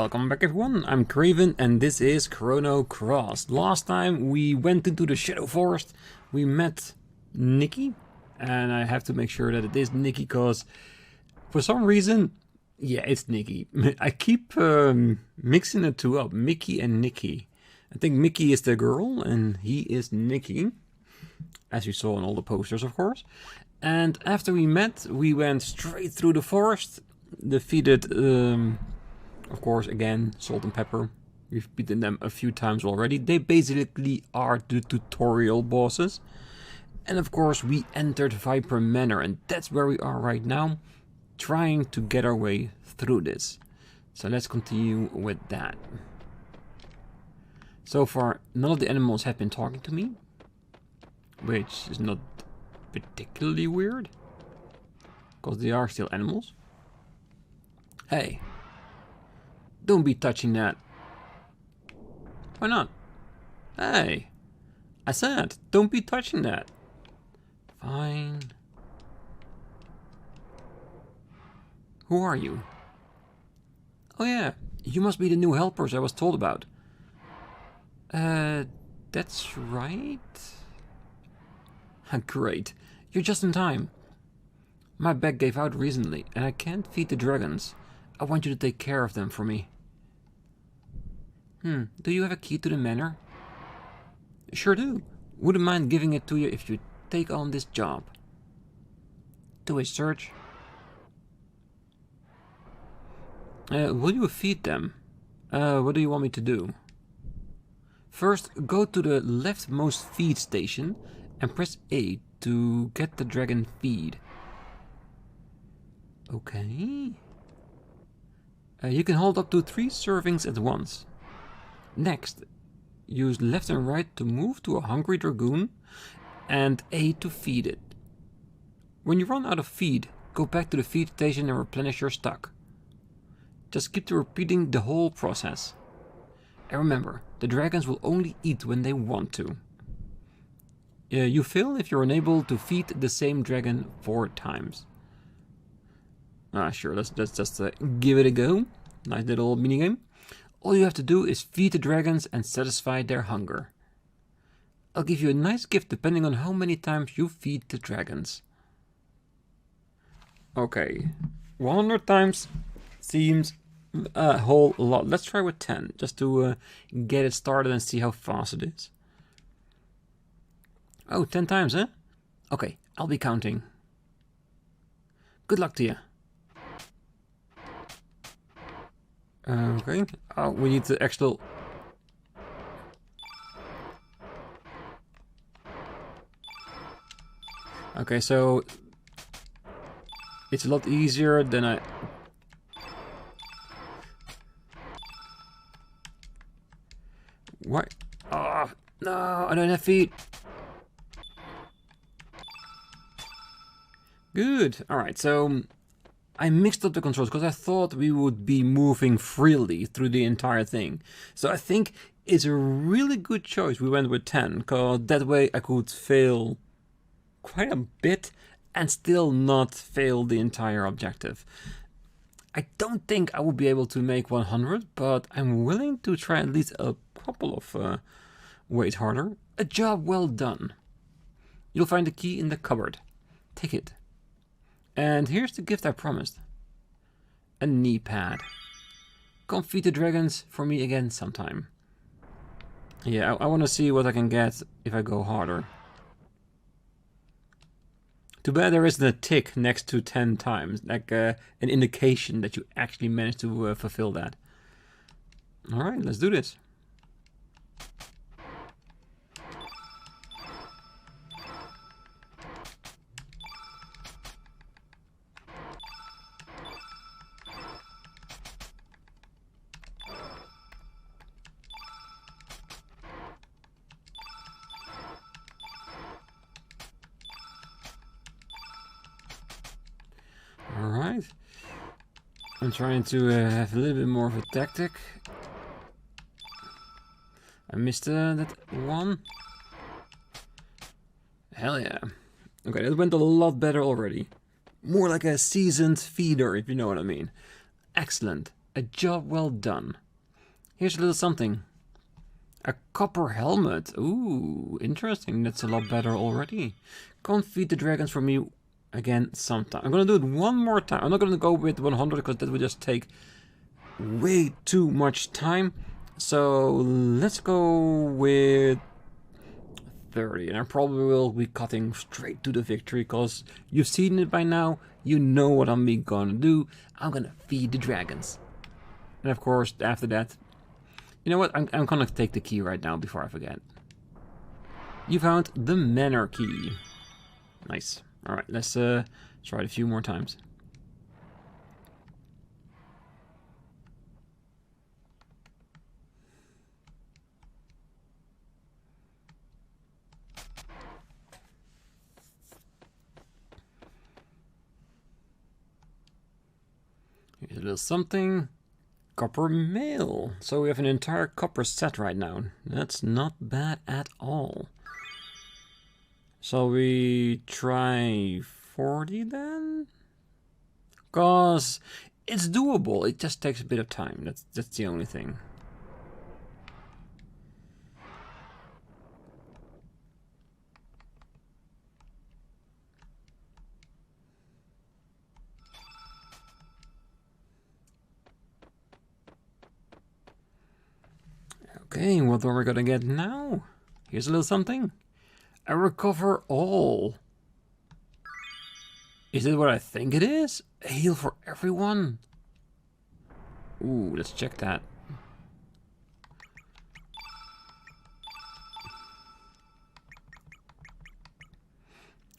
Welcome back everyone, I'm Craven and this is Chrono Cross. Last time we went into the Shadow Forest, we met Nikki, and I have to make sure that it is Nikki because for some reason, yeah, it's Nikki. I keep mixing the two up, Mickey and Nikki. I think Mickey is the girl and he is Nikki, as you saw on all the posters of course. And after we met, we went straight through the forest, defeated... of course, again, Salt and Pepper. We've beaten them a few times already. They basically are the tutorial bosses. And of course, we entered Viper Manor, and that's where we are right now, trying to get our way through this. So let's continue with that. So far, none of the animals have been talking to me, which is not particularly weird, because they are still animals. Hey. Don't be touching that. Why not? Hey, I said, don't be touching that. Fine. Who are you? Oh yeah, you must be the new helpers I was told about. That's right. Great, you're just in time. My bag gave out recently and I can't feed the dragons. I want you to take care of them for me. Do you have a key to the manor? Sure do. Wouldn't mind giving it to you if you take on this job. Do a search. Will you feed them? What do you want me to do? First, go to the leftmost feed station and press A to get the dragon feed. Okay. You can hold up to 3 servings at once. Next, use left and right to move to a hungry dragoon and A to feed it. When you run out of feed, go back to the feed station and replenish your stock. Just keep repeating the whole process. And remember, the dragons will only eat when they want to. You fail if you're unable to feed the same dragon 4 times. Sure, let's just give it a go. Nice little minigame. All you have to do is feed the dragons and satisfy their hunger. I'll give you a nice gift depending on how many times you feed the dragons. Okay, 100 times seems a whole lot. Let's try with 10, just to get it started and see how fast it is. Oh, 10 times, huh? Okay, I'll be counting. Good luck to you. Okay. Oh, we need the actual... Okay, so... it's a lot easier than I... What? Oh, no, I don't have feet. Good. Alright, so... I mixed up the controls because I thought we would be moving freely through the entire thing. So I think it's a really good choice we went with 10, because that way I could fail quite a bit and still not fail the entire objective. I don't think I will be able to make 100, but I'm willing to try at least a couple of ways harder. A job well done. You'll find the key in the cupboard. Take it. And here's the gift I promised. A knee pad. Come feed the dragons for me again sometime. Yeah, I want to see what I can get if I go harder. Too bad there isn't a tick next to 10 times, like an indication that you actually managed to fulfill that. Alright, let's do this. Alright, I'm trying to have a little bit more of a tactic. I missed that one. Hell yeah. Okay, that went a lot better already. More like a seasoned feeder, if you know what I mean. Excellent. A job well done. Here's a little something. A copper helmet. Ooh, interesting. That's a lot better already. Come feed the dragons for me again sometime. I'm gonna do it one more time. I'm not gonna go with 100 because that would just take way too much time. So let's go with 30. And I probably will be cutting straight to the victory because you've seen it by now. You know what I'm gonna do. I'm gonna feed the dragons. And of course, after that, you know what? I'm gonna take the key right now before I forget. You found the Manor key. Nice. Alright, let's try it a few more times. Here's a little something. Copper mail. So we have an entire copper set right now. That's not bad at all. Shall we try 40 then? Cause it's doable. It just takes a bit of time. That's the only thing. Okay, what are we gonna get now? Here's a little something. I recover all. Is it what I think it is? A heal for everyone? Ooh, let's check that.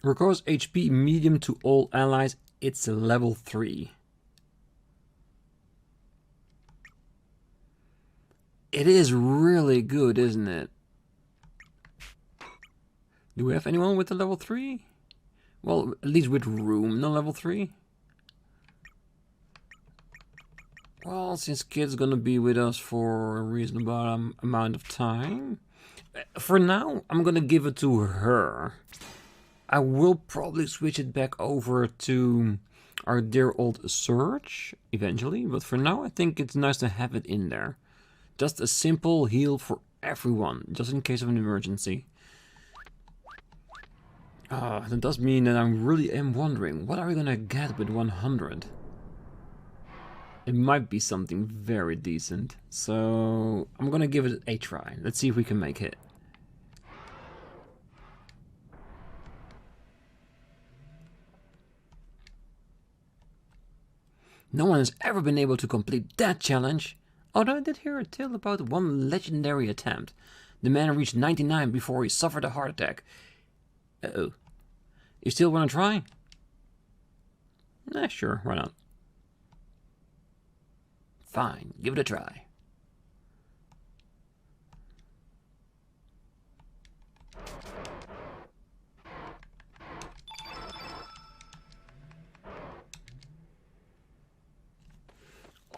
Recovers HP medium to all allies. It's level 3. It is really good, isn't it? Do we have anyone with a level 3? Well, at least with room, no level 3. Well, since Kid's gonna be with us for a reasonable amount of time, for now, I'm gonna give it to her. I will probably switch it back over to our dear old Serge eventually, but for now, I think it's nice to have it in there. Just a simple heal for everyone, just in case of an emergency. That does mean that I really am wondering, what are we gonna get with 100? It might be something very decent, so I'm gonna give it a try. Let's see if we can make it. No one has ever been able to complete that challenge. Although I did hear a tale about one legendary attempt. The man reached 99 before he suffered a heart attack. Uh-oh. You still want to try? Nah, sure, why not? Fine, give it a try.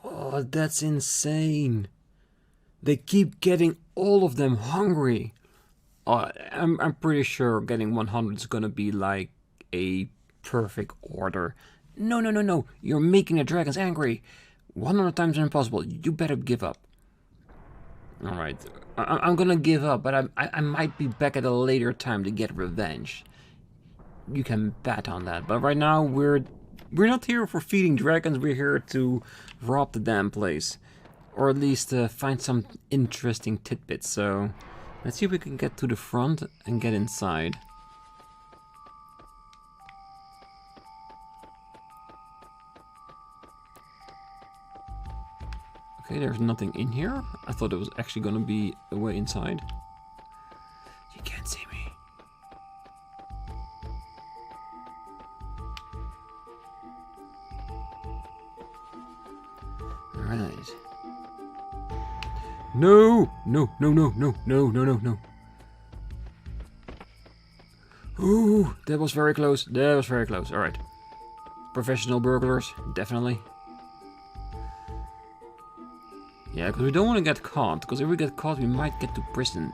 Oh, that's insane. They keep getting all of them hungry. I'm pretty sure getting 100 is gonna be like a perfect order. No, no, no, no. You're making the dragons angry. 100 times impossible. You better give up. Alright. I'm gonna give up, but I might be back at a later time to get revenge. You can bet on that. But right now, we're not here for feeding dragons. We're here to rob the damn place. Or at least find some interesting tidbits. So let's see if we can get to the front and get inside. Okay, there's nothing in here. I thought it was actually gonna be a way inside. You can't see me. Alright. No! No, no, no, no, no, no, no, no. Ooh, that was very close. That was very close. Alright. Professional burglars, definitely. Yeah, because we don't want to get caught. Because if we get caught, we might get to prison.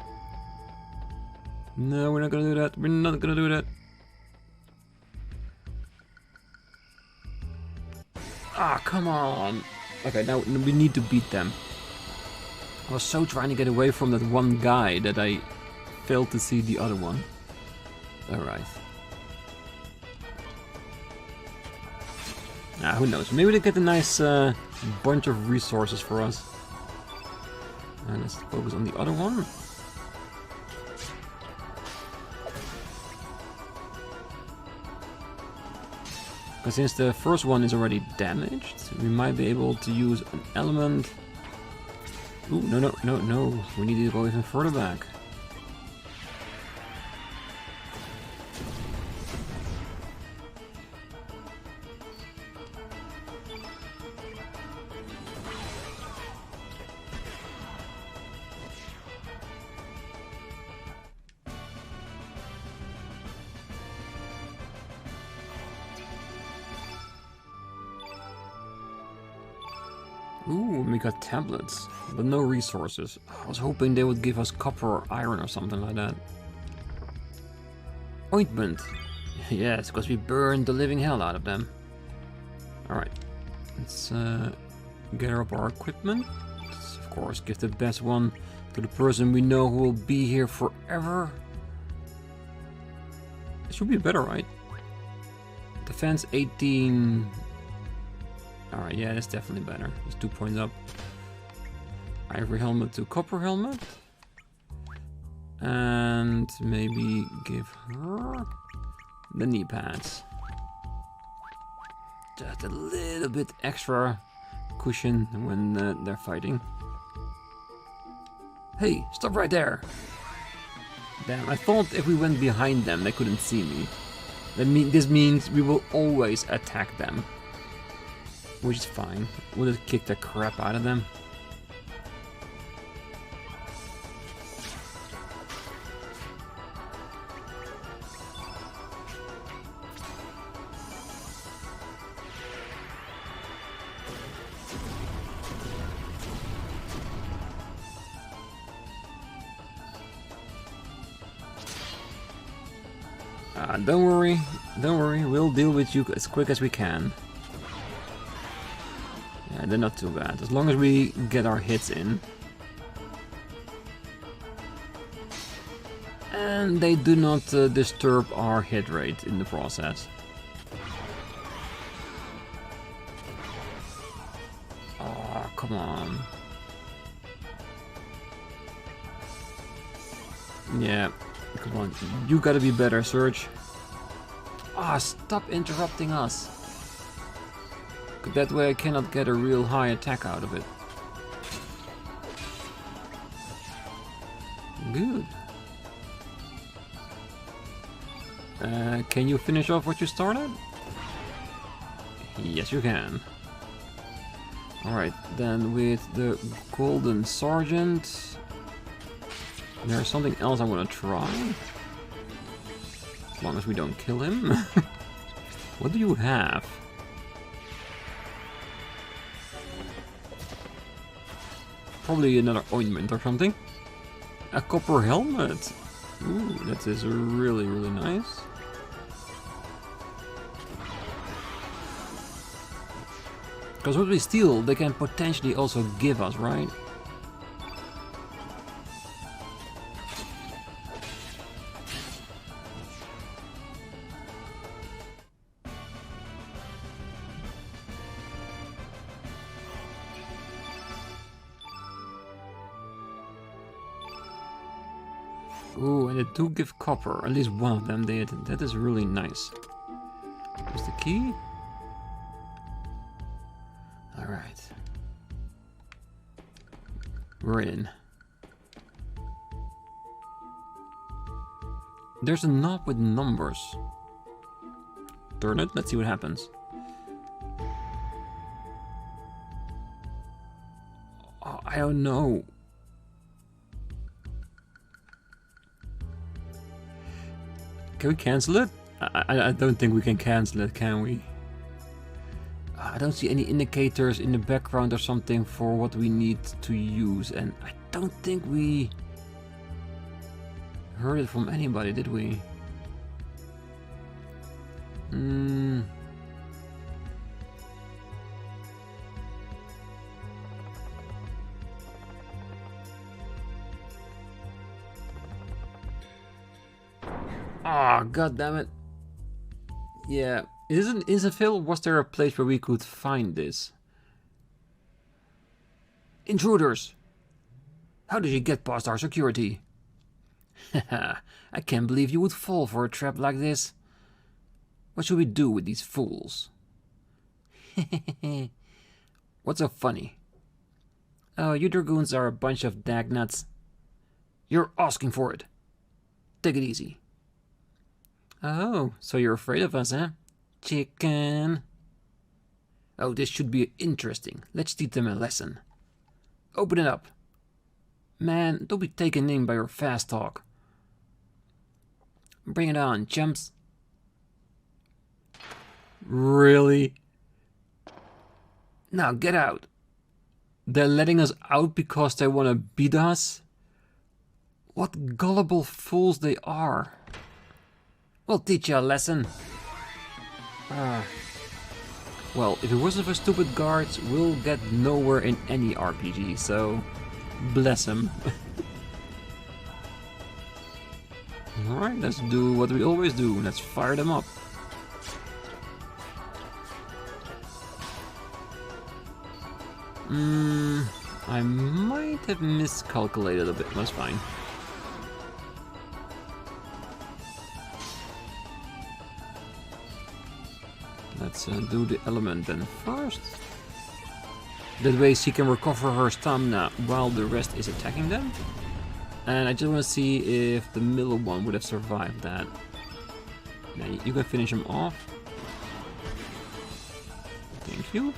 No, we're not gonna do that. We're not gonna do that. Ah, come on. Okay, now we need to beat them. I was so trying to get away from that one guy that I failed to see the other one. Alright. Who knows? Maybe they get a nice bunch of resources for us. Let's focus on the other one. Because since the first one is already damaged, we might be able to use an element. Ooh, no. We need to go even further back. Ooh, we got tablets, but no resources. I was hoping they would give us copper or iron or something like that. Ointment. Yes, because we burned the living hell out of them. Alright, let's gather up our equipment. Let's, of course, give the best one to the person we know who will be here forever. It should be better, right? Defense 18... Alright, yeah, that's definitely better. It's 2 points up. Ivory helmet to copper helmet. And maybe give her the knee pads. Just a little bit extra cushion when they're fighting. Hey, stop right there! Damn, I thought if we went behind them, they couldn't see me. This means we will always attack them. Which is fine. We'll just kick the crap out of them. Don't worry, we'll deal with you as quick as we can. Yeah, they're not too bad, as long as we get our hits in. And they do not disturb our hit rate in the process. Oh, come on. Yeah, come on, you gotta be better, Serge. Ah, stop interrupting us. That way I cannot get a real high attack out of it. Good. Can you finish off what you started? Yes, you can. Alright, then with the Golden Sergeant, there's something else I want to try. As long as we don't kill him. What do you have? Probably another ointment or something. A copper helmet. Ooh, that is really, really nice. Because what we steal, they can potentially also give us, right? Ooh, and they do give copper. At least one of them did. That is really nice. Here's the key. Alright. We're in. There's a knob with numbers. Turn it, let's see what happens. Oh, I don't know. Can we cancel it? I don't think we can cancel it, can we? I don't see any indicators in the background or something for what we need to use, and I don't think we heard it from anybody, did we? Ah, god damn it. Yeah, isn't Isafil? Was there a place where we could find this? Intruders! How did you get past our security? Haha, I can't believe you would fall for a trap like this. What should we do with these fools? What's so funny? Oh, you dragoons are a bunch of dagnuts. You're asking for it. Take it easy. Oh, so you're afraid of us, huh? Chicken. Oh, this should be interesting. Let's teach them a lesson. Open it up. Man, don't be taken in by your fast talk. Bring it on, chumps. Really? Now get out. They're letting us out because they want to beat us? What gullible fools they are. We'll teach you a lesson. Well, if it wasn't for stupid guards, we'll get nowhere in any RPG, so bless them. Alright, let's do what we always do. Let's fire them up. I might have miscalculated a bit, that's fine. Let's do the element then first. That way she can recover her stamina while the rest is attacking them. And I just want to see if the middle one would have survived that. Now you can finish him off. Thank you.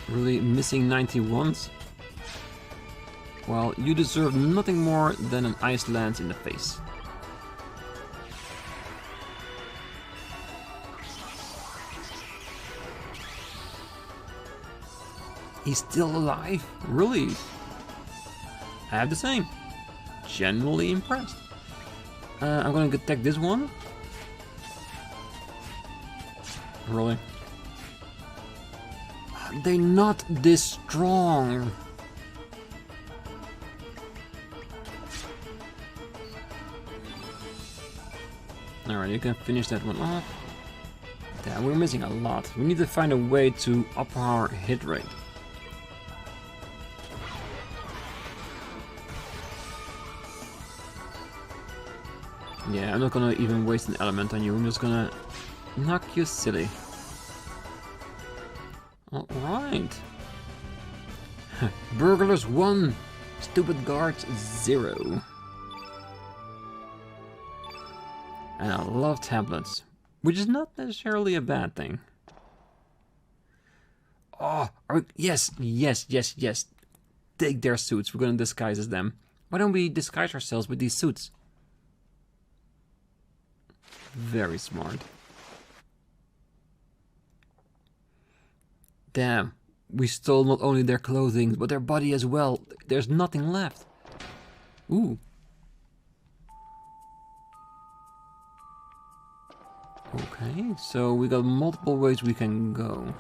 Really missing 91s? Well, you deserve nothing more than an ice lance in the face. He's still alive? Really? I have the same. Genuinely impressed. I'm gonna attack this one. Really? They're not this strong. Alright, you can finish that one off. Damn, we're missing a lot. We need to find a way to up our hit rate. Yeah, I'm not gonna even waste an element on you. I'm just gonna knock you silly. Alright. Burglars 1, stupid guards 0. And I love tablets, which is not necessarily a bad thing. Oh, yes. Take their suits. We're gonna disguise as them. Why don't we disguise ourselves with these suits? Very smart. Damn, we stole not only their clothing, but their body as well. There's nothing left. Ooh. Okay, so we got multiple ways we can go.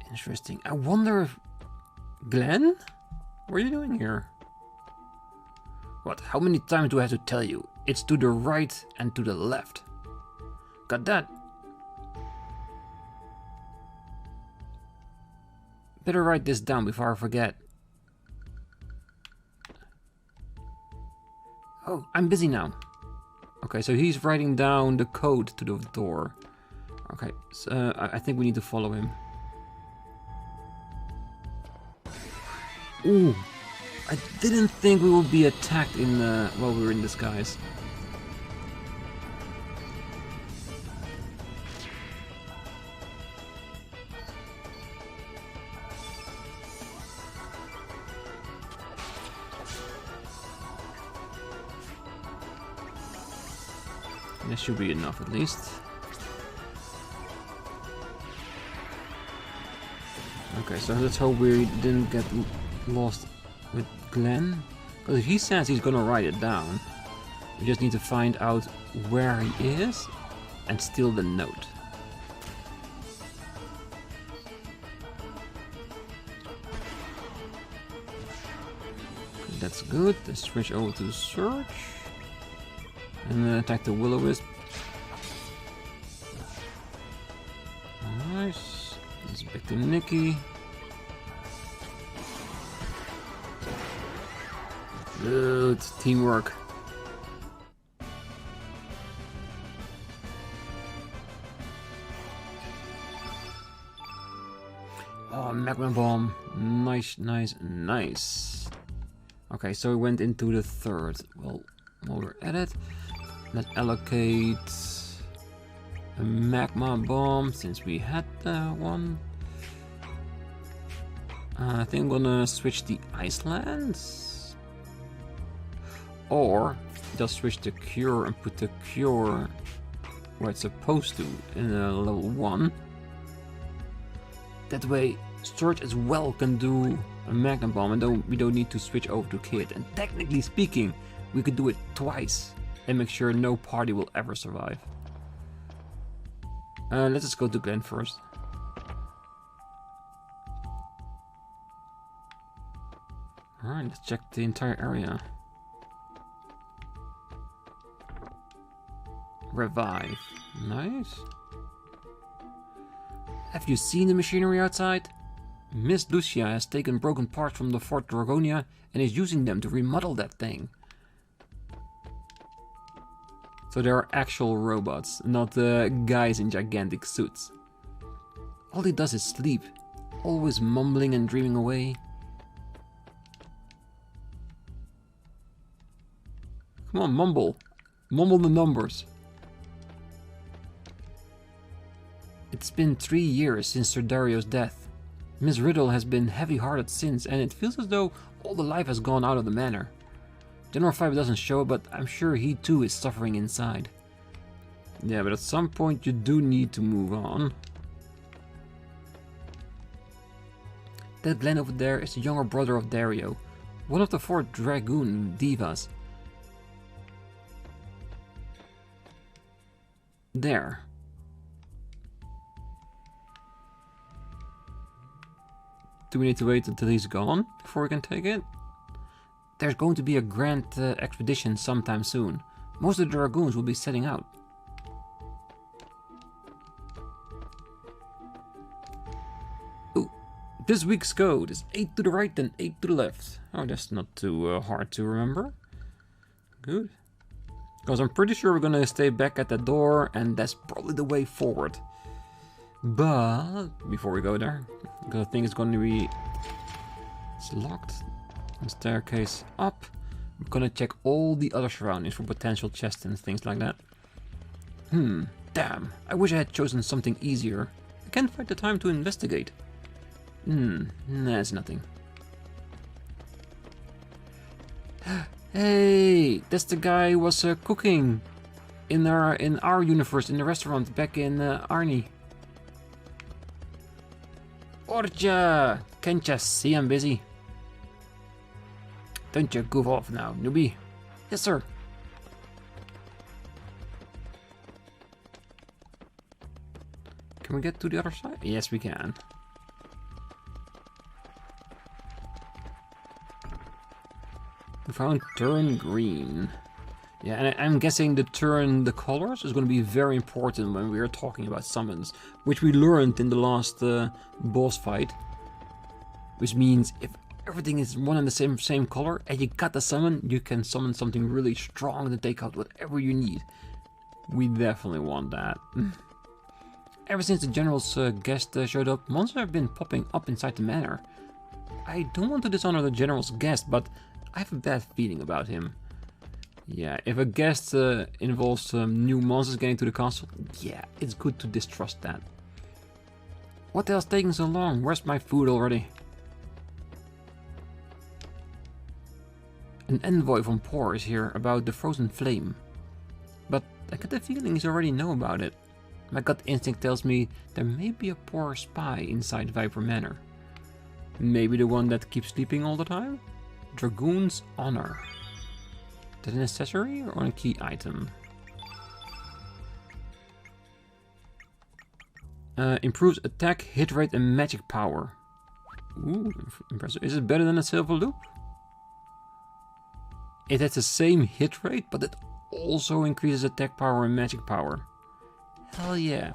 Interesting. I wonder if... Glenn? What are you doing here? What? How many times do I have to tell you? It's to the right and to the left. Got that? Better write this down before I forget. Oh, I'm busy now. Okay, so he's writing down the code to the door. Okay, so I think we need to follow him. Ooh, I didn't think we would be attacked in while we were in disguise. This should be enough at least. Okay, so let's hope we didn't get lost with Glenn. Because if he says he's gonna write it down, we just need to find out where he is and steal the note. That's good. Let's switch over to Serge. And then attack the Will-O-Wisp. Nice. Let's back to Nikki. Good. Teamwork. Oh, Magma Bomb. Nice, nice, nice. Okay, so we went into the third. Well, while we're at it, let's allocate a Magma Bomb since we had one. I think I'm gonna switch the Icelands. Or just switch the Cure and put the Cure where it's supposed to in level 1. That way Serge as well can do a Magma Bomb and we don't need to switch over to Kid. And technically speaking, we could do it twice and make sure no party will ever survive. Let's just go to Glenn first. Alright, let's check the entire area. Revive. Nice. Have you seen the machinery outside? Miss Lucia has taken broken parts from the Fort Dragonia and is using them to remodel that thing. So there are actual robots, not guys in gigantic suits. All he does is sleep, always mumbling and dreaming away. Come on, mumble. Mumble the numbers. It's been 3 years since Sir Dario's death. Miss Riddle has been heavy-hearted since, and it feels as though all the life has gone out of the manor. General 5 doesn't show, but I'm sure he too is suffering inside. Yeah, but at some point you do need to move on. That Glen over there is the younger brother of Dario, one of the 4 Dragoon Divas. There. Do we need to wait until he's gone before we can take it? There's going to be a grand expedition sometime soon. Most of the Dragoons will be setting out. Ooh, this week's code is 8 to the right and 8 to the left. Oh, that's not too hard to remember. Good. Because I'm pretty sure we're gonna stay back at the door and that's probably the way forward. But before we go there, because I think it's going to be... It's locked. The staircase up. I'm gonna check all the other surroundings for potential chests and things like that. Damn. I wish I had chosen something easier. I can't find the time to investigate. That's nothing. Hey, that's the guy who was cooking in our universe in the restaurant back in Arnie. Orja! Can't you see I'm busy? Don't you goof off now, newbie. Yes, sir. Can we get to the other side? Yes, we can. We found turn green. Yeah, and I'm guessing the colors is going to be very important when we are talking about summons, which we learned in the last boss fight. Which means if everything is one and the same color and you got the summon, you can summon something really strong to take out whatever you need. We definitely want that. Ever since the general's guest showed up, monsters have been popping up inside the manor. I don't want to dishonor the general's guest, but I have a bad feeling about him. Yeah, if a guest involves new monsters getting to the castle, yeah, it's good to distrust that. What the hell's taking so long? Where's my food already? An envoy from Por is here about the frozen flame. But I get the feeling he's already know about it. My gut instinct tells me there may be a Por spy inside Viper Manor. Maybe the one that keeps sleeping all the time? Dragoon's Honor. Is that an accessory or a key item? Improves attack, hit rate and magic power. Ooh, impressive. Is it better than a silver loop? It has the same hit rate, but it also increases attack power and magic power. Hell yeah.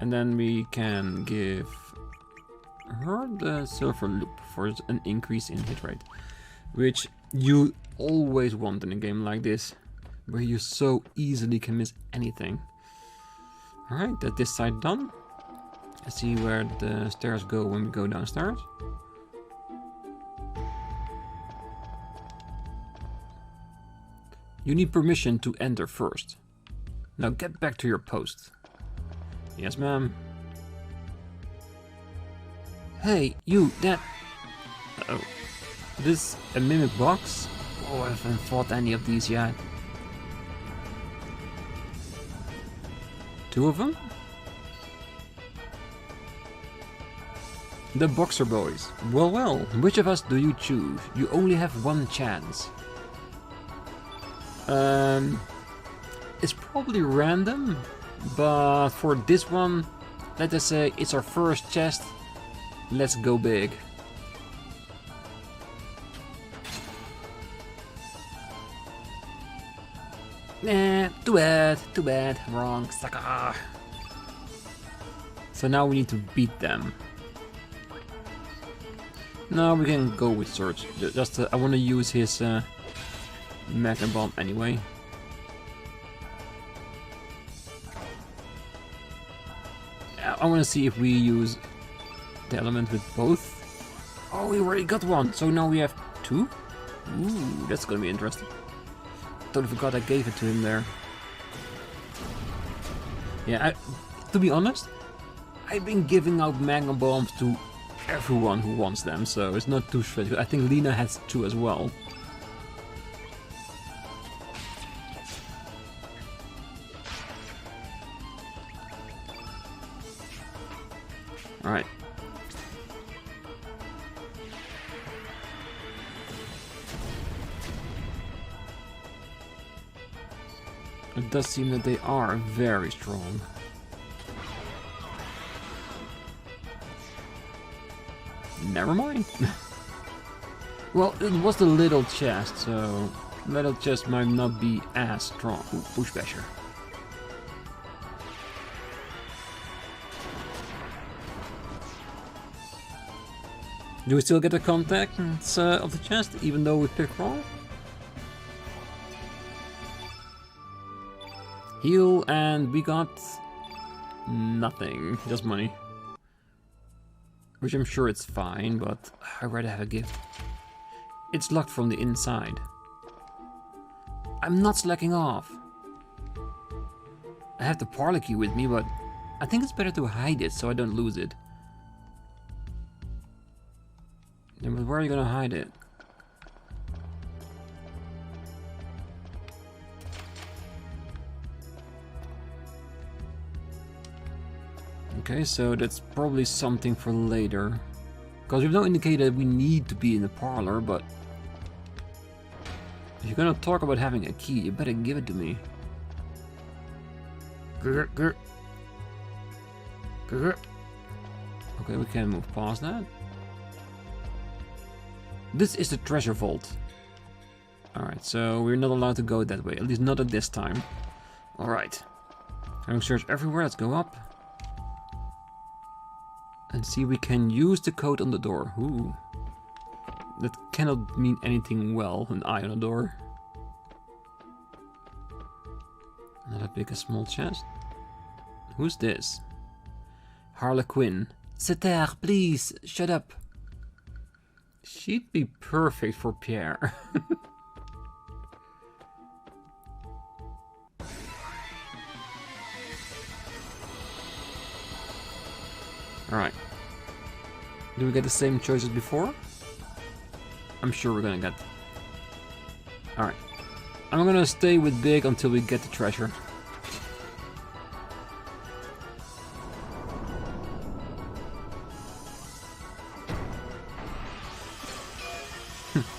And then we can give her the silver loop for an increase in hit rate, which you always want in a game like this, where you so easily can miss anything. Alright, that's this side done. Let's see where the stairs go when we go downstairs. You need permission to enter first. Now get back to your post. Yes, ma'am. Hey, you, that... Uh-oh. This a mimic box? Oh, I haven't fought any of these yet. 2 of them? The Boxer Boys. Well, well, which of us do you choose? You only have 1 chance. It's probably random, but for this one, let us say it's our first chest. Let's go big. Nah, too bad, wrong, sucker. So now we need to beat them. No, we can go with Serge. Just I want to use his Magna Bomb anyway. I want to see if we use the element with both. Oh, we already got 1, so now we have 2? Ooh, that's gonna be interesting. Totally forgot I gave it to him there. Yeah, to be honest, I've been giving out Magna Bombs to everyone who wants them, so it's not too strange. I think Lena has 2 as well. Alright. It does seem that they are very strong. Never mind. Well, it was the little chest, so little chest might not be as strong. Ooh, push basher. Do we still get the contents of the chest, even though we pick wrong? Heal, and we got nothing, just money. Which I'm sure it's fine, but I'd rather have a gift. It's locked from the inside. I'm not slacking off. I have the parlor key with me, but I think it's better to hide it so I don't lose it. Yeah, but where are you gonna hide it? Okay, so that's probably something for later. Because we've not indicated we need to be in the parlor, but if you're gonna talk about having a key, you better give it to me. Okay, we can move past that. This is the treasure vault. Alright, so we're not allowed to go that way, at least not at this time. Alright. Having searched everywhere, let's go up. And see, we can use the code on the door. Ooh. That cannot mean anything well, an eye on a door. Another big and small chest. Who's this? Harlequin. Sit there, please, shut up. She'd be perfect for Pierre. Alright. Do we get the same choices before? I'm sure we're gonna get... Alright. I'm gonna stay with Big until we get the treasure.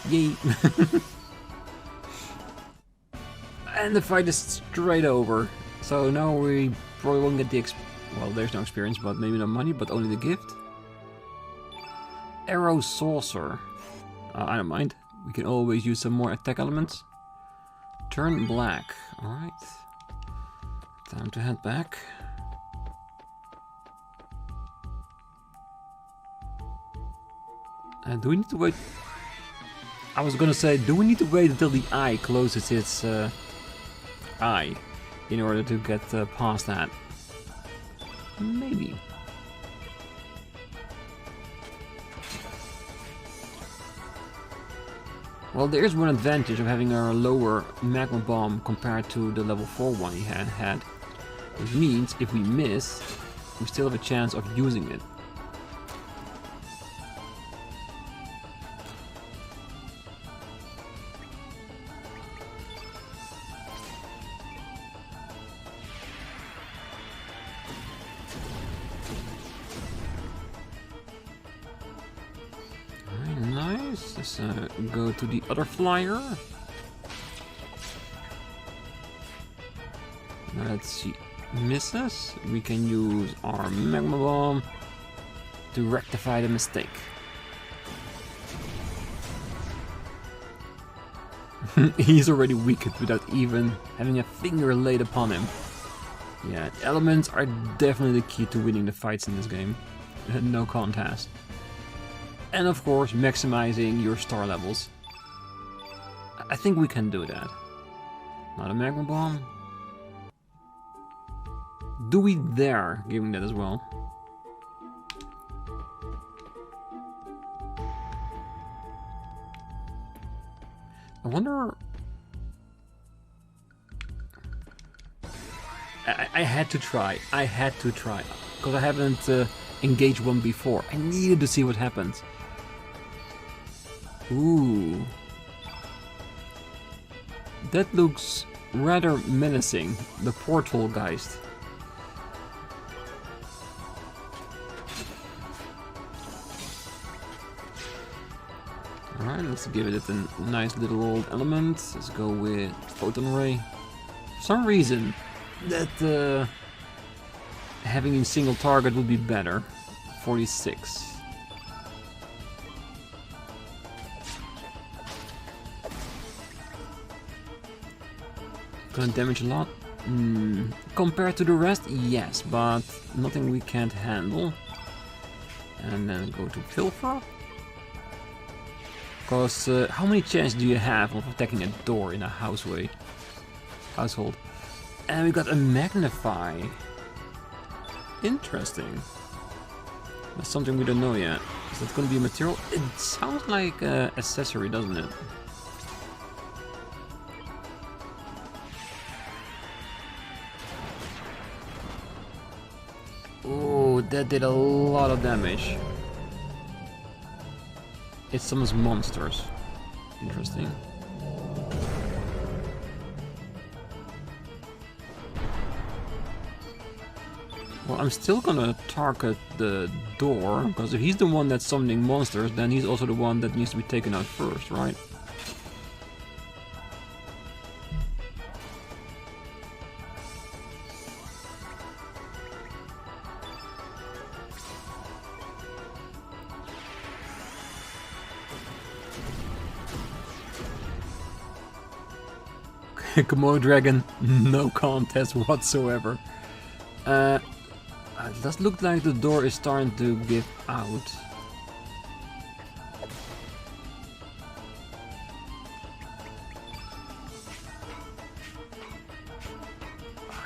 Yay! And the fight is straight over. So now we probably won't get the well, there's no experience, but maybe no money, but only the gift. Arrow Saucer. I don't mind. We can always use some more attack elements. Turn black. Alright. Time to head back. Do we need to wait? I was gonna say, do we need to wait until the eye closes its eye in order to get past that? Maybe. Well, there is one advantage of having a lower magma bomb compared to the level 4 one he had. Which means if we miss, we still have a chance of using it. Let's go to the other flyer. Let's see. Misses. We can use our magma bomb to rectify the mistake. He's already weakened without even having a finger laid upon him. Yeah, elements are definitely the key to winning the fights in this game. No contest. And of course, maximizing your star levels. I think we can do that. Not a magma bomb. Do we dare giving that as well? I wonder... I had to try. Because I haven't engaged one before. I needed to see what happens. Ooh. That looks rather menacing. The portal geist. Alright, let's give it a nice little old element. Let's go with photon ray. For some reason, that having a single target would be better. 46. Gonna damage a lot? Compared to the rest, yes, but nothing we can't handle. And then go to Pilfer. Because how many chances do you have of attacking a door in a household? And we got a Magnify. Interesting. That's something we don't know yet. Is that going to be a material? It sounds like an accessory, doesn't it? Oh, that did a lot of damage. It summons monsters. Interesting. Well, I'm still gonna target the door, because if he's the one that's summoning monsters, then he's also the one that needs to be taken out first, right? Komodo Dragon, no contest whatsoever. It does look like the door is starting to give out.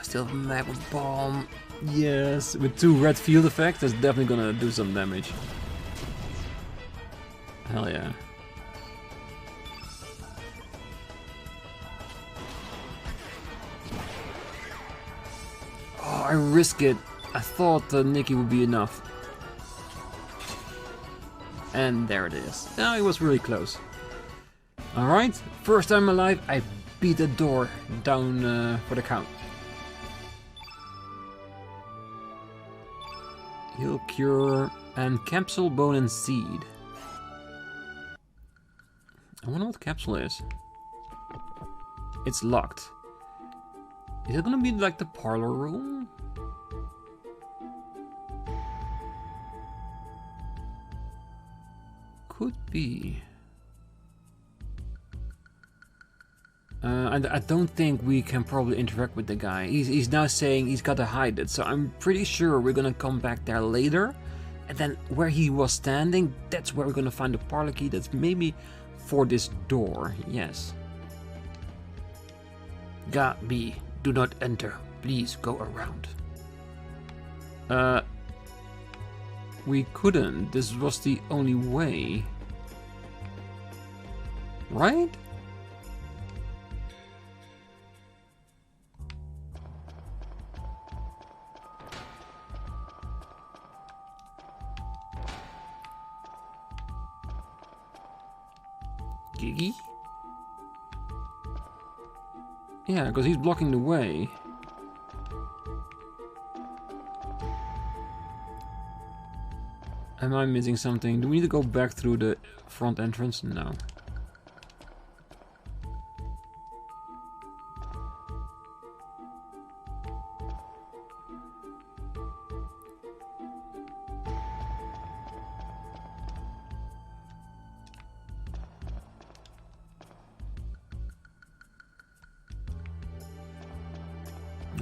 Still have a magma bomb. Yes, with 2 red field effects, that's definitely gonna do some damage. Hell yeah. I risk it. I thought Nikki would be enough. And there it is. Oh, it was really close. Alright, first time alive, I beat the door down for the count. Heal, cure, and capsule, bone, and seed. I wonder what capsule is. It's locked. Is it gonna be like the parlor room? Could be. I don't think we can probably interact with the guy. He's now saying he's got to hide it, so I'm pretty sure we're gonna come back there later. And then where he was standing, that's where we're gonna find the parlor key. That's maybe for this door, yes. Gabi, do not enter. Please go around. We couldn't. This was the only way. Right? Giggy? Yeah, because he's blocking the way. Am I missing something? Do we need to go back through the front entrance? No.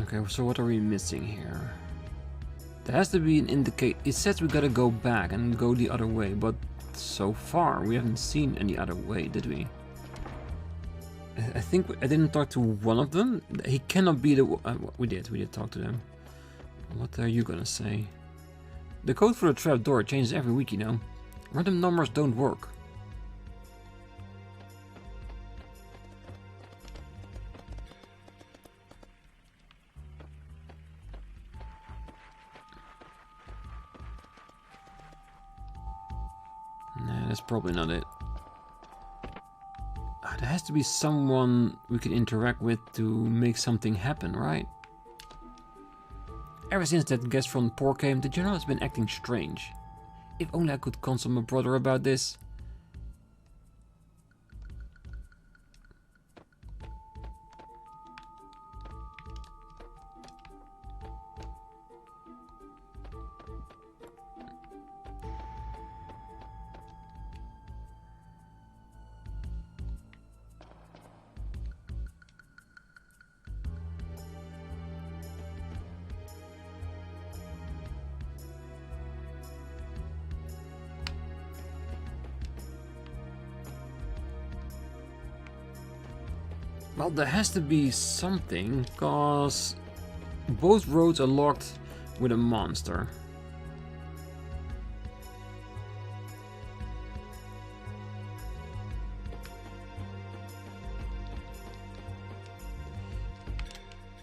Okay, so what are we missing here? There has to be an indicate. It says we gotta go back and go the other way, but so far we haven't seen any other way, did we? I think I didn't talk to one of them. He cannot be the. We did talk to them. What are you gonna say? The code for the trap door changes every week, you know. Random numbers don't work. Nah, that's probably not it. There has to be someone we can interact with to make something happen, right? Ever since that guest from Port came, the general has been acting strange. If only I could consult my brother about this. Well, there has to be something, because both roads are locked with a monster.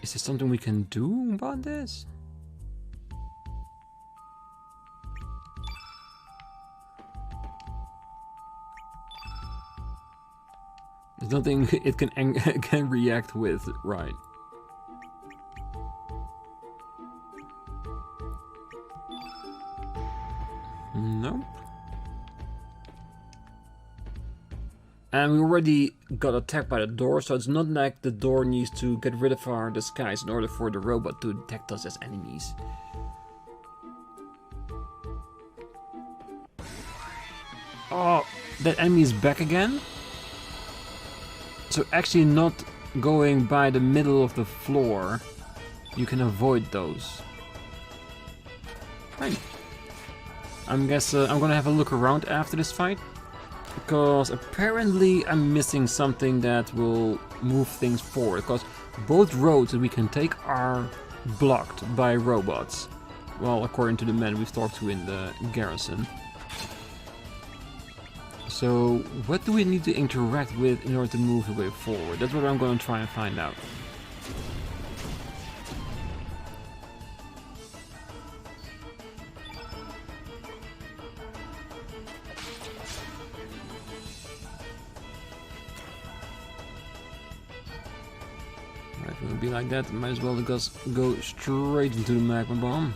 Is there something we can do about this? There's nothing it can react with, right? Nope. And we already got attacked by the door, so it's not like the door needs to get rid of our disguise in order for the robot to detect us as enemies. Oh, that enemy is back again? So actually not going by the middle of the floor, you can avoid those. Right. I'm gonna have a look around after this fight, because apparently I'm missing something that will move things forward, because both roads that we can take are blocked by robots. Well, according to the men we've talked to in the garrison. So, what do we need to interact with in order to move the way forward? That's what I'm going to try and find out. Right, if it would be like that, might as well just go straight into the magma bomb.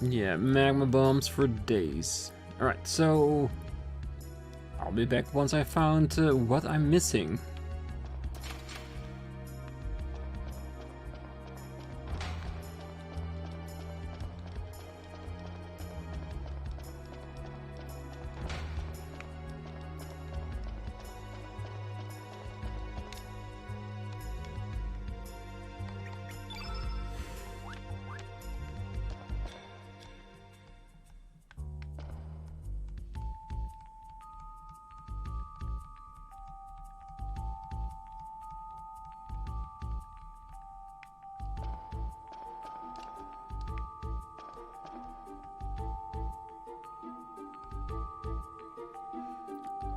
Yeah, magma bombs for days. Alright, so I'll be back once I found what I'm missing.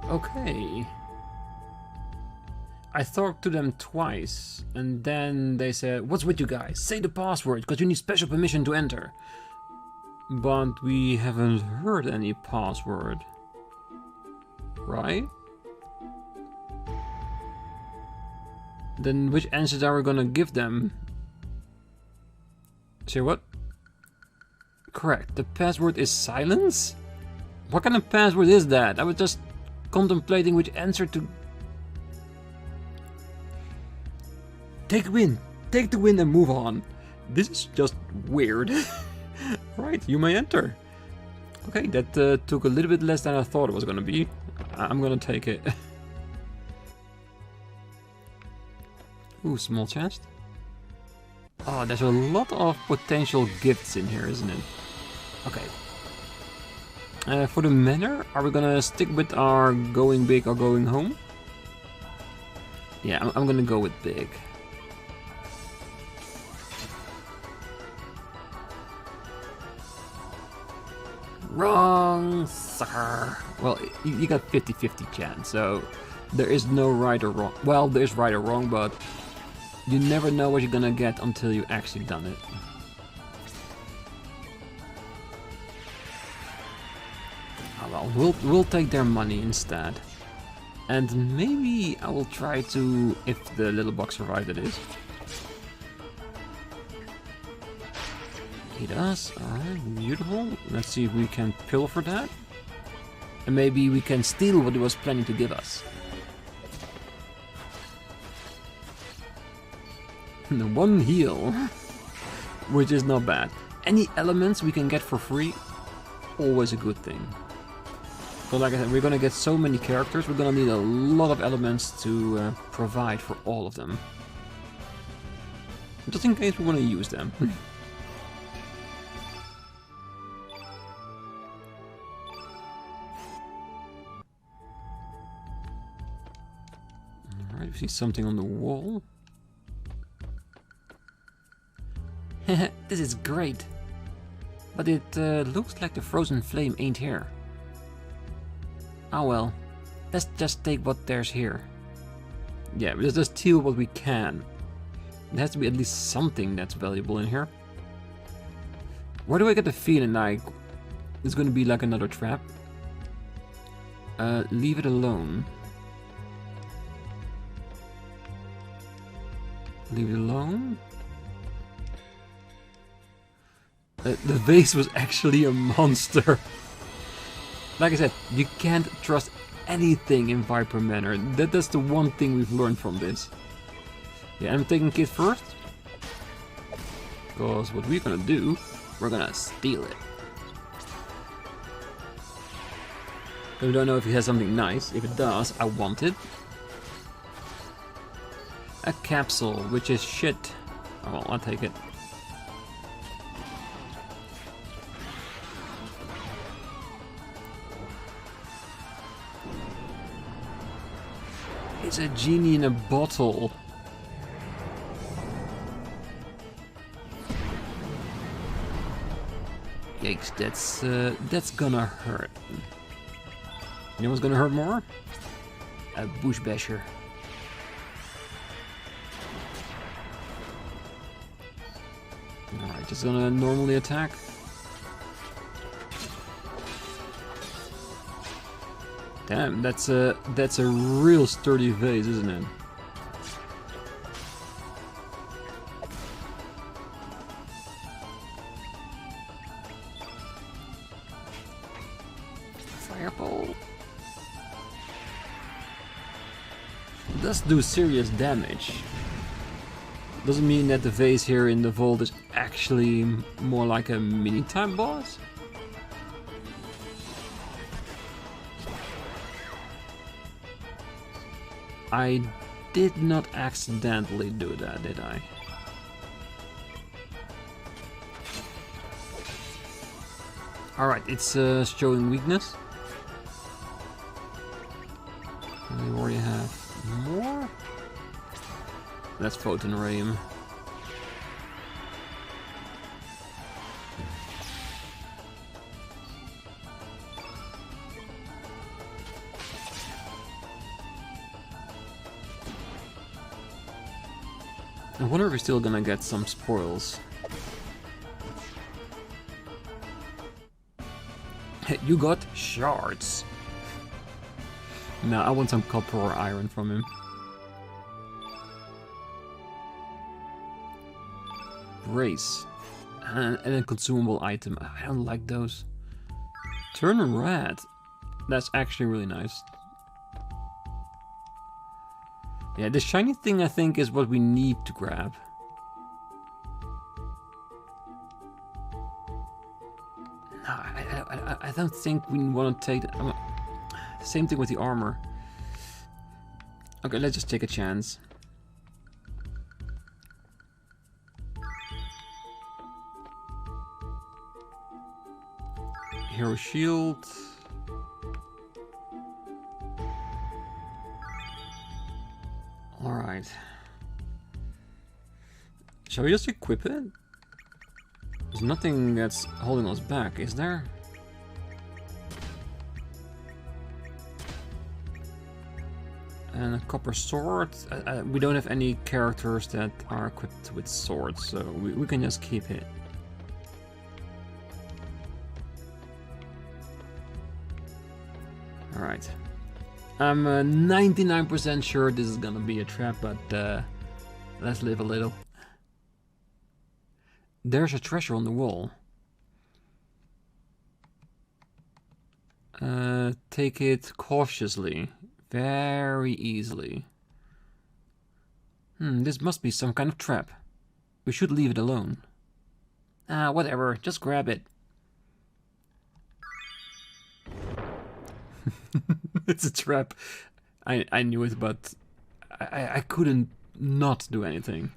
Okay. I talked to them twice, and then they said, "What's with you guys? Say the password, because you need special permission to enter." But we haven't heard any password. Right? Then which answers are we gonna give them? Say what? Correct. The password is silence? What kind of password is that? I was just contemplating which answer to... Take win! Take the win and move on. This is just weird. Right, you may enter. Okay, that took a little bit less than I thought it was gonna be. I'm gonna take it. Ooh, small chest. Oh, there's a lot of potential gifts in here, isn't it? Okay. For the manor, are we gonna stick with our going big or going home? Yeah, I'm gonna go with big. Wrong, sucker. Well, you got 50-50 chance, so there is no right or wrong. Well, there's right or wrong, but you never know what you're gonna get until you actually done it. Oh well, we'll take their money instead. And maybe I will try to, if the little box survived it is. He does, alright, beautiful. Let's see if we can pilfer that. And maybe we can steal what he was planning to give us. The one heal, which is not bad. Any elements we can get for free, always a good thing. But like I said, we're gonna get so many characters, we're gonna need a lot of elements to provide for all of them. Just in case we wanna use them. Alright, we see something on the wall. This is great. But it looks like the frozen flame ain't here. Oh well, let's just take what there's here. Yeah, let's just steal what we can. There has to be at least something that's valuable in here. Where do I get the feeling like it's gonna be like another trap? Leave it alone. Leave it alone? The vase was actually a monster. Like I said, you can't trust anything in Viper Manor. That's the one thing we've learned from this. Yeah, I'm taking Kid first. Because what we're gonna do, we're gonna steal it. We don't know if it has something nice. If it does, I want it. A capsule, which is shit. Oh well, I'll take it. It's a genie in a bottle. Yikes, that's gonna hurt. You know what's gonna hurt more? A bush basher. Alright, just gonna normally attack. Damn, that's a real sturdy vase, isn't it? Fireball. It does do serious damage. Doesn't mean that the vase here in the vault is actually more like a mini-type boss. I did not accidentally do that, did I? Alright, it's showing weakness. We already have more. Let's Photon Ray him. I wonder if we're still gonna get some spoils. You got shards. No, I want some copper or iron from him. Race. And a consumable item. I don't like those. Turn red. That's actually really nice. Yeah, the shiny thing I think is what we need to grab. No, I don't think we want to take the same thing with the armor. Okay, let's just take a chance. Hero shield. Alright. Shall we just equip it? There's nothing that's holding us back, is there? And a copper sword. We don't have any characters that are equipped with swords, so we can just keep it. Alright. I'm 99% sure this is gonna be a trap, but let's live a little. There's a treasure on the wall. Take it cautiously. Very easily. This must be some kind of trap. We should leave it alone. Ah, whatever. Just grab it. It's a trap. I knew it, but I couldn't not do anything.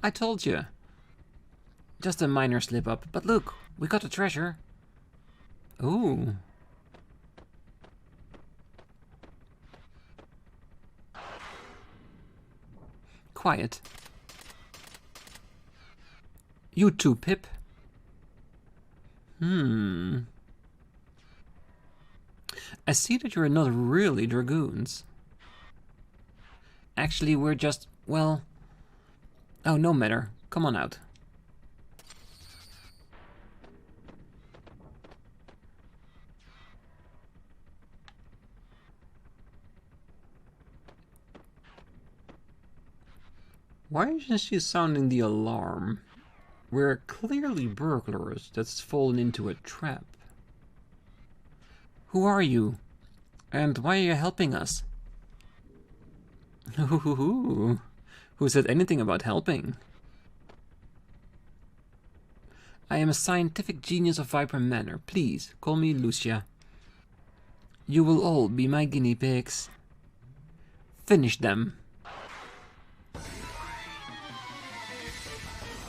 I told you. Just a minor slip up. But look, we got a treasure. Ooh. Quiet. You too, Pip. I see that you're not really dragoons. Actually, we're just, well... Oh, no matter. Come on out. Why isn't she sounding the alarm? We're clearly burglars that's fallen into a trap. Who are you? And why are you helping us? Who said anything about helping? I am a scientific genius of Viper Manor. Please, call me Lucia. You will all be my guinea pigs. Finish them.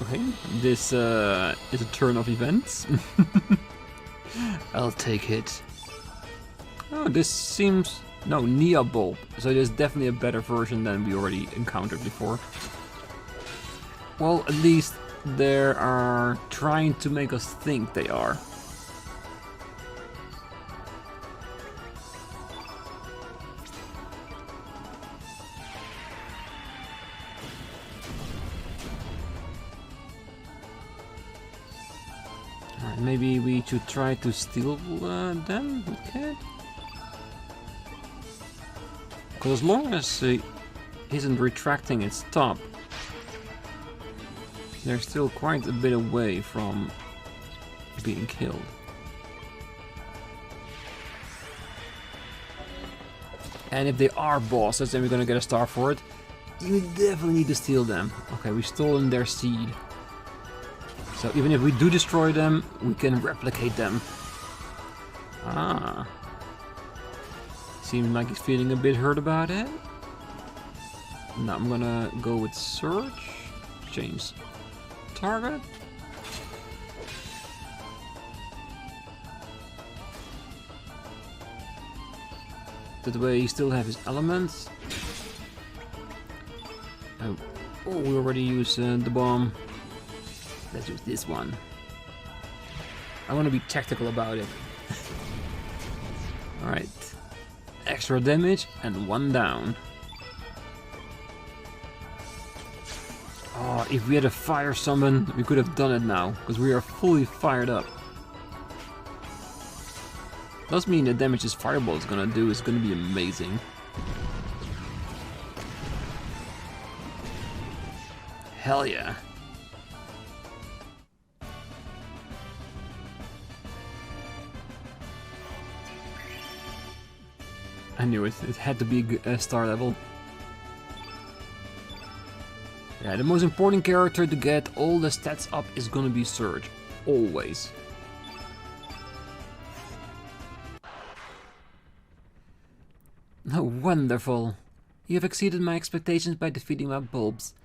Okay, this is a turn of events. I'll take it. Oh, this seems... No, Nia Bulb. So there's definitely a better version than we already encountered before. Well, at least they are trying to make us think they are. Alright, maybe we should try to steal them? Okay. Because as long as he isn't retracting its top, they're still quite a bit away from being killed. And if they are bosses, then we're gonna get a star for it. You definitely need to steal them. Okay, we've stolen their seed. So even if we do destroy them, we can replicate them. Ah. Seems like he's feeling a bit hurt about it. Now I'm gonna go with Serge. Change target. That way he still have his elements. Oh, we already used the bomb. Let's use this one. I want to be tactical about it. Alright. Extra damage and 1 down. Oh, if we had a fire summon, we could have done it now, because we are fully fired up. Does mean the damage this fireball is gonna do is gonna be amazing. Hell yeah. I knew it. It had to be a star level. Yeah, the most important character to get all the stats up is gonna be Serge. Always. Oh, wonderful. You have exceeded my expectations by defeating my bulbs.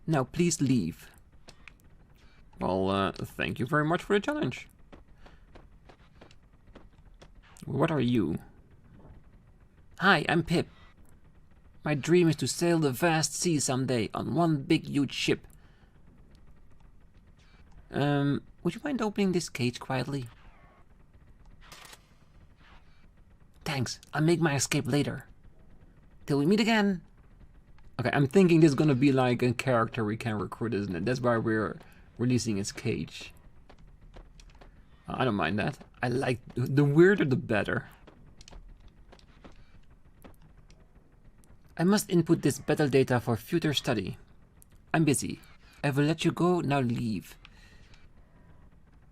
Now please leave. Well, thank you very much for the challenge. What are you? Hi, I'm Pip. My dream is to sail the vast sea someday on one big huge ship. Would you mind opening this cage quietly? Thanks, I'll make my escape later. Till we meet again. Okay, I'm thinking this is gonna be like a character we can recruit, isn't it? That's why we're releasing his cage. I don't mind that. I like the weirder the better. I must input this battle data for future study. I'm busy. I will let you go, now leave.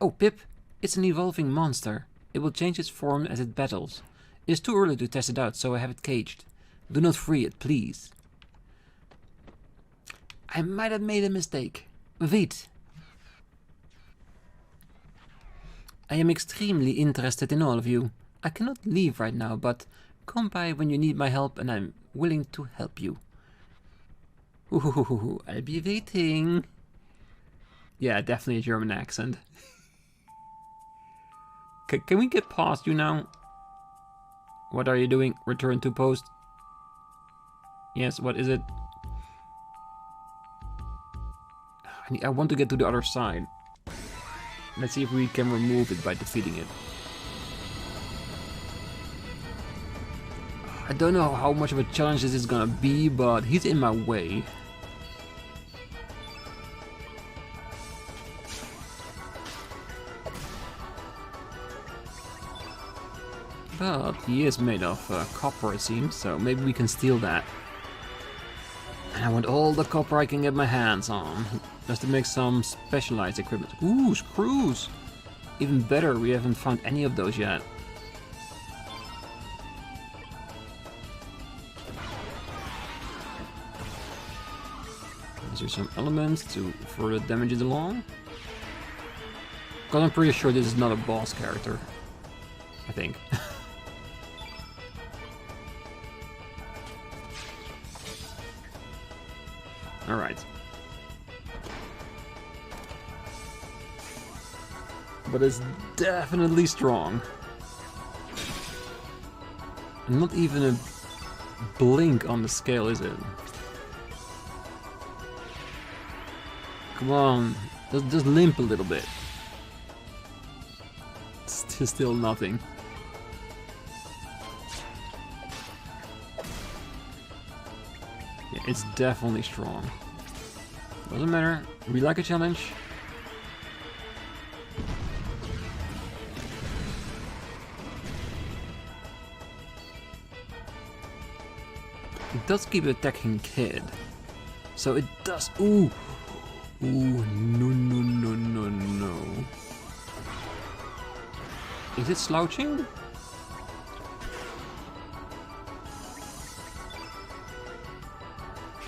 Oh, Pip, it's an evolving monster. It will change its form as it battles. It is too early to test it out, so I have it caged. Do not free it, please. I might have made a mistake. Wait. I am extremely interested in all of you. I cannot leave right now, but come by when you need my help and I'm willing to help you. Ooh, I'll be waiting. Yeah, definitely a German accent. Can we get past you now? What are you doing? Return to post. Yes, what is it? I want to get to the other side. Let's see if we can remove it by defeating it. I don't know how much of a challenge this is gonna be, but he's in my way. But he is made of copper, it seems, so maybe we can steal that. And I want all the copper I can get my hands on, just to make some specialized equipment. Ooh, screws! Even better, we haven't found any of those yet. These are some elements to further damage it along. Because I'm pretty sure this is not a boss character. I think. Alright. But it's definitely strong. And not even a blink on the scale, is it? Come on, just limp a little bit. Still nothing. Yeah, it's definitely strong. Doesn't matter, we like a challenge. It does keep attacking Kid. So it does. Ooh! Ooh, no. Is it slouching?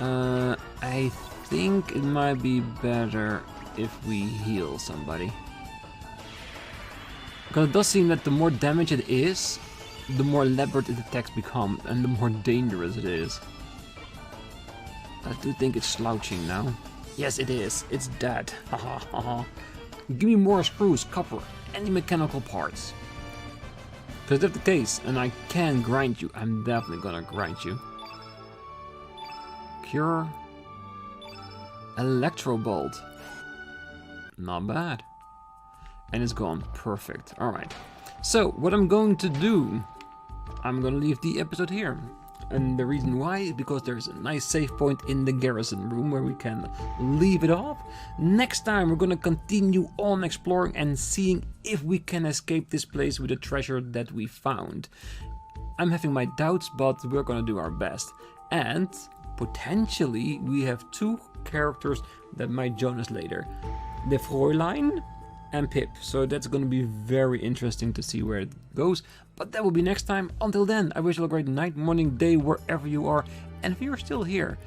I think it might be better if we heal somebody. Because it does seem that the more damage it is, the more elaborate its attacks become, and the more dangerous it is. I do think it's slouching now. Yes, it is. It's dead. Give me more screws, copper, any mechanical parts. Because if that's the case, and I can grind you, I'm definitely gonna grind you. Cure. Electro Bolt. Not bad. And it's gone. Perfect. Alright. So, what I'm going to do, I'm gonna leave the episode here. And the reason why is because there's a nice save point in the garrison room where we can leave it off. Next time we're gonna continue on exploring and seeing if we can escape this place with the treasure that we found. I'm having my doubts, but we're gonna do our best. And potentially we have 2 characters that might join us later. The Fräulein and Pip. So that's going to be very interesting to see where it goes. But that will be next time. Until then, I wish you a great night, morning, day, wherever you are. And if you're still here,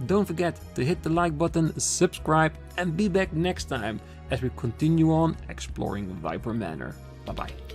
don't forget to hit the like button, subscribe, and be back next time as we continue on exploring Viper Manor. Bye bye.